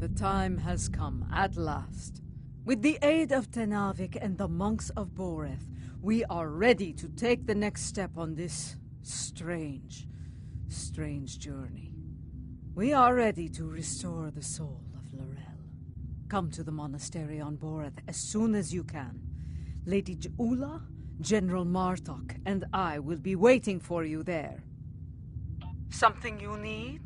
The time has come, at last. With the aid of Tenavik and the monks of Boreth, we are ready to take the next step on this strange journey. We are ready to restore the soul of Lorel. Come to the monastery on Boreth as soon as you can. Lady Jula, General Martok, and I will be waiting for you there. Something you need?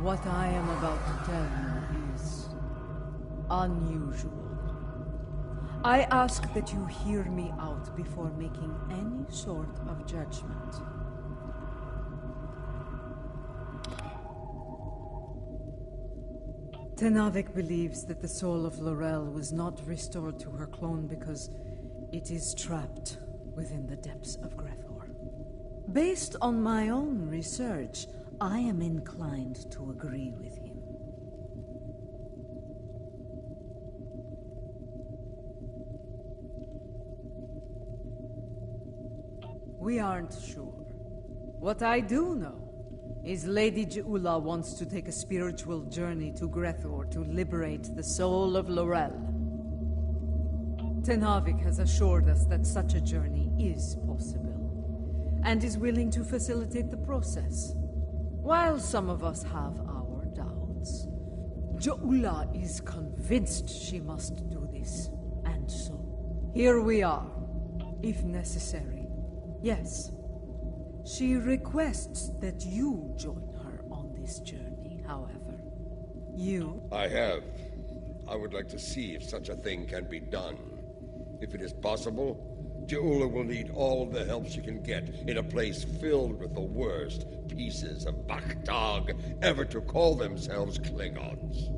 What I am about to tell you is unusual. I ask that you hear me out before making any sort of judgment. Tenavik believes that the soul of Lorel was not restored to her clone because it is trapped within the depths of Grethor. Based on my own research, I am inclined to agree with him. We aren't sure. What I do know is Lady Jula wants to take a spiritual journey to Grethor to liberate the soul of Lorel. Tenavik has assured us that such a journey is possible, and is willing to facilitate the process. While some of us have our doubts, Jula is convinced she must do this, and so here we are, if necessary. Yes, she requests that you join her on this journey, however. You? I have. I would like to see if such a thing can be done. If it is possible, Jula will need all the help she can get in a place filled with the worst pieces of Bakhtag ever to call themselves Klingons.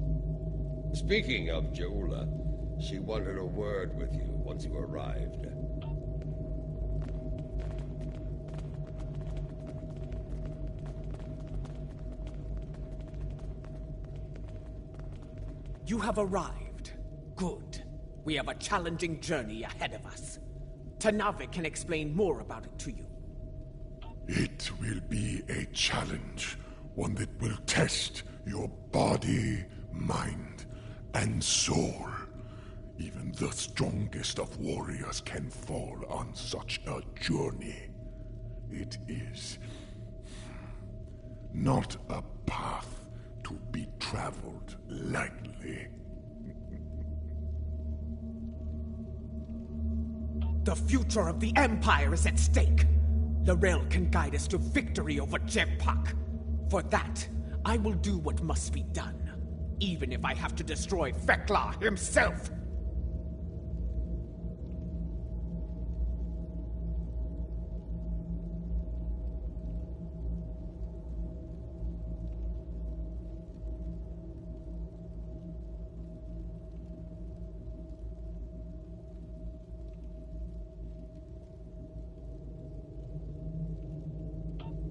Speaking of Jula, she wanted a word with you once you arrived. You have arrived. Good. We have a challenging journey ahead of us. Tenavik can explain more about it to you. It will be a challenge, one that will test your body, mind, and soul. Even the strongest of warriors can fall on such a journey. It is not a path to be traveled lightly. The future of the Empire is at stake. Lorel can guide us to victory over Jevpak. For that, I will do what must be done, even if I have to destroy Fekla himself.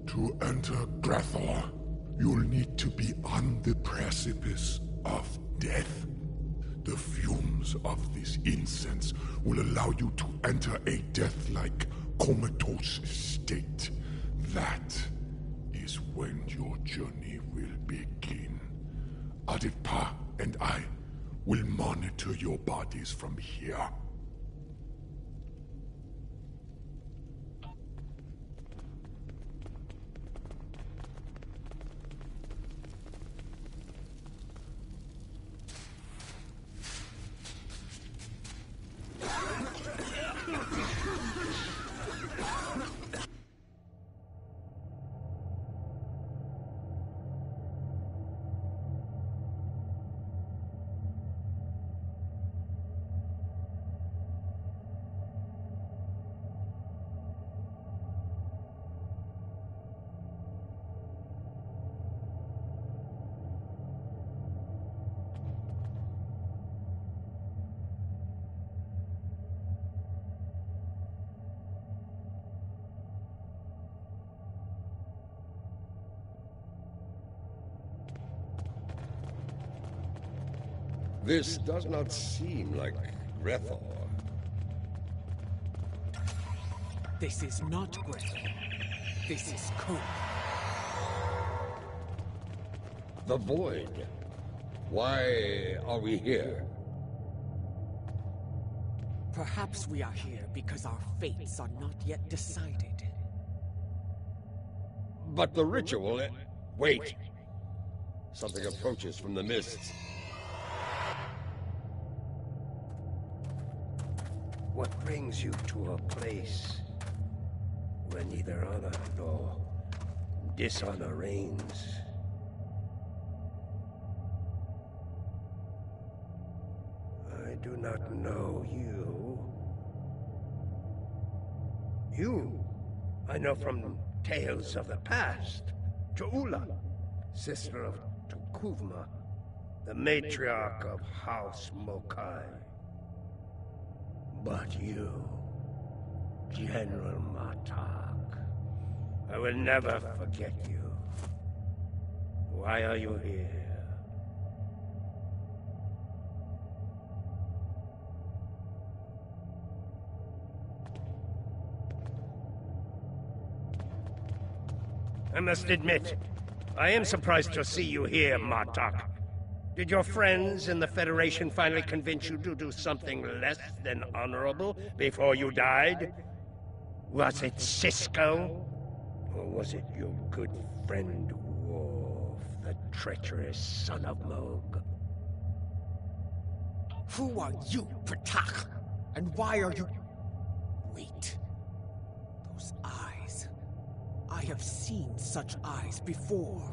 To enter Grethor, you'll need to be on the precipice of death. The fumes of this incense will allow you to enter a death-like comatose state. That is when your journey will begin. Aditpa and I will monitor your bodies from here. This does not seem like Grethor. This is not Grethor. This is Code. The Void. Why are we here? Perhaps we are here because our fates are not yet decided. But the ritual... Wait. Something approaches from the mists. What brings you to a place where neither honor nor dishonor reigns? I do not know you. You, I know from tales of the past. Joula, sister of Tukuvma, the matriarch of House Mokai. But you, General Martok, I will never forget you. Why are you here? I must admit, I am surprised to see you here, Martok. Did your friends in the Federation finally convince you to do something less than honorable before you died? Was it Cisco? Or was it your good friend Worf, the treacherous son of Moog? Who are you, Pratak? And why are you... Wait. Those eyes. I have seen such eyes before.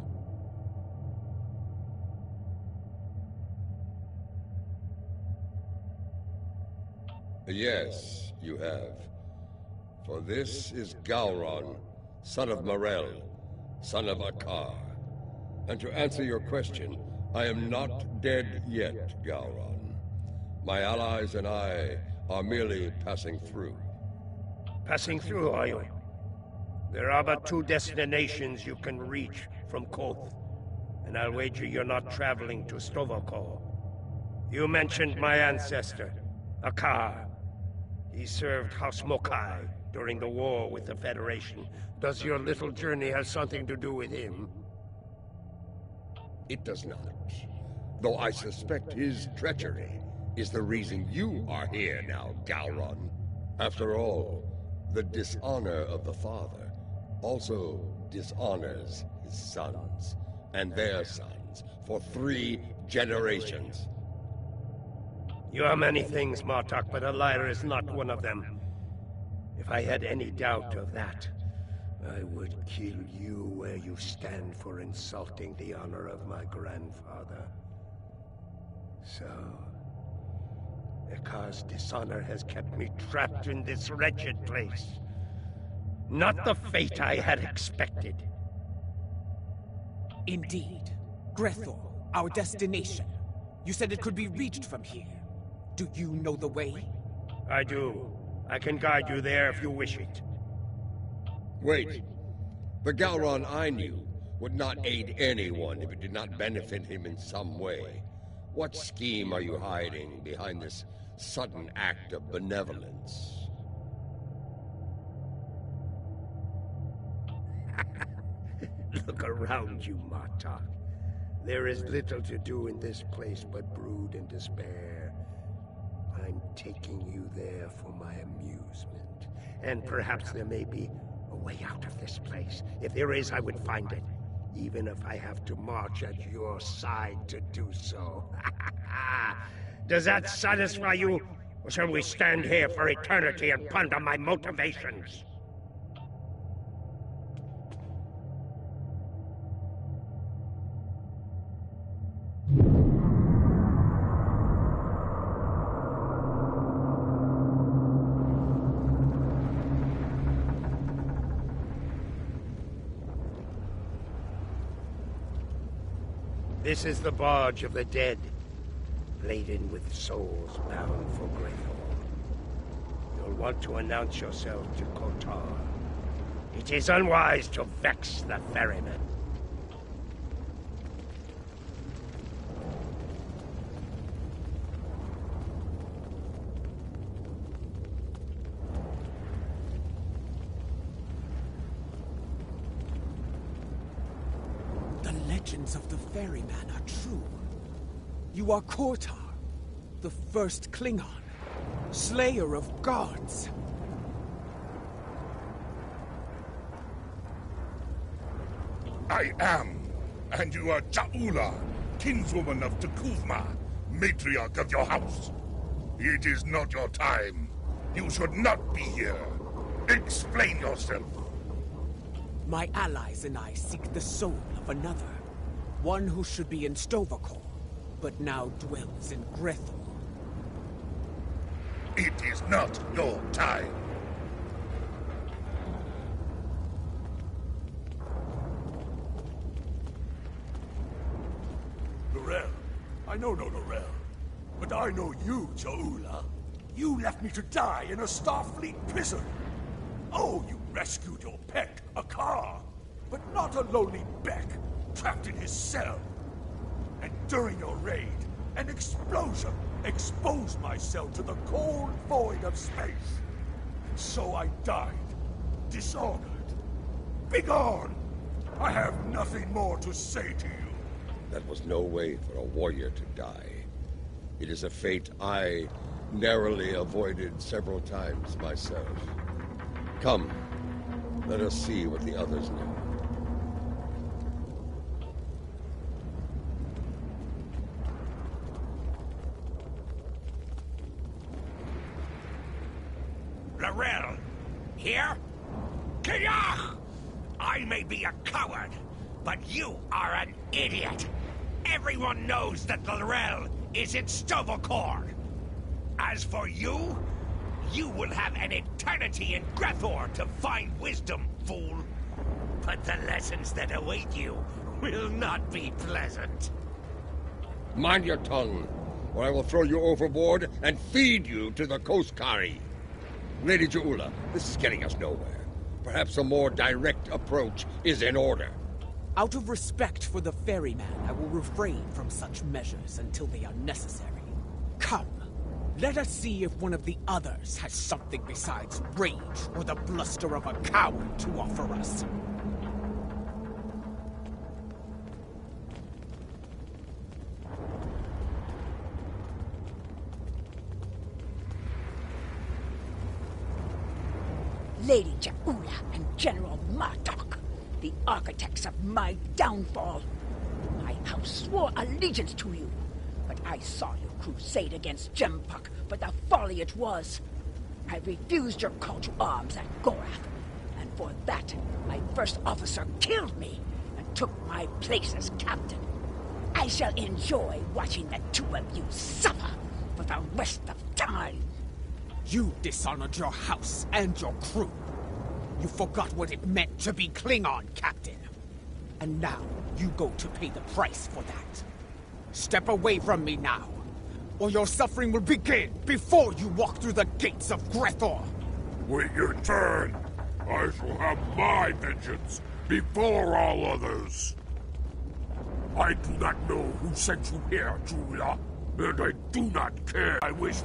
Yes, you have. For this is Gowron, son of Morel, son of Akar. And to answer your question, I am not dead yet, Gowron. My allies and I are merely passing through. Passing through, are you? There are but two destinations you can reach from Koth, and I'll wager you're not traveling to Stovokor. You mentioned my ancestor, Akar. He served House Mokai during the war with the Federation. Does your little journey have something to do with him? It does not. Though I suspect his treachery is the reason you are here now, Gowron. After all, the dishonor of the father also dishonors his sons and their sons for 3 generations. You are many things, Martok, but a liar is not one of them. If I had any doubt of that, I would kill you where you stand for insulting the honor of my grandfather. So, Akar's dishonor has kept me trapped in this wretched place. Not the fate I had expected. Indeed. Grethor, our destination. You said it could be reached from here. Do you know the way? I do. I can guide you there if you wish it. Wait. The Gowron I knew would not aid anyone if it did not benefit him in some way. What scheme are you hiding behind this sudden act of benevolence? Look around you, Martok. There is little to do in this place but brood and despair. I'm taking you there for my amusement. And perhaps there may be a way out of this place. If there is, I would find it. Even if I have to march at your side to do so. Does that satisfy you? Or shall we stand here for eternity and ponder my motivations? This is the barge of the dead, laden with souls bound for Grethor. You'll want to announce yourself to Kotar. It is unwise to vex the ferryman. legends of the ferryman are true, you are Kortar, the first Klingon, slayer of gods. I am, and you are Ja'ula, kinswoman of T'Kuvma, matriarch of your house. It is not your time. You should not be here. Explain yourself. My allies and I seek the soul of another. One who should be in Stovall, but now dwells in Grethel. It is not your time. Lorel. I know no Lorel. But I know you, Ja'ula. You left me to die in a Starfleet prison. Oh, you rescued your pet, a car. But not a lowly Beck, trapped in his cell. And during your raid, an explosion exposed my cell to the cold void of space. And so I died, dishonored. Begone! I have nothing more to say to you. That was no way for a warrior to die. It is a fate I narrowly avoided several times myself. Come, let us see what the others know. Lorel, here? Kiyah! I may be a coward, but you are an idiot. Everyone knows that Lorel is in Stovall. As for you, you will have an eternity in Grethor to find wisdom, fool. But the lessons that await you will not be pleasant. Mind your tongue, or I will throw you overboard and feed you to the Koskari. Lady Ja'ula, this is getting us nowhere. Perhaps a more direct approach is in order. Out of respect for the ferryman, I will refrain from such measures until they are necessary. Come, let us see if one of the others has something besides rage or the bluster of a coward to offer us. Lady Ja'ula and General Martok, the architects of my downfall. My house swore allegiance to you, but I saw you crusade against Jempuk, but the folly it was. I refused your call to arms at Gorath, and for that, my first officer killed me and took my place as captain. I shall enjoy watching the two of you suffer for the rest of time. You dishonored your house and your crew. You forgot what it meant to be Klingon, Captain. And now, you go to pay the price for that. Step away from me now, or your suffering will begin before you walk through the gates of Grethor. Wait your turn. I shall have my vengeance before all others. I do not know who sent you here, Julia, and I do not care. I wish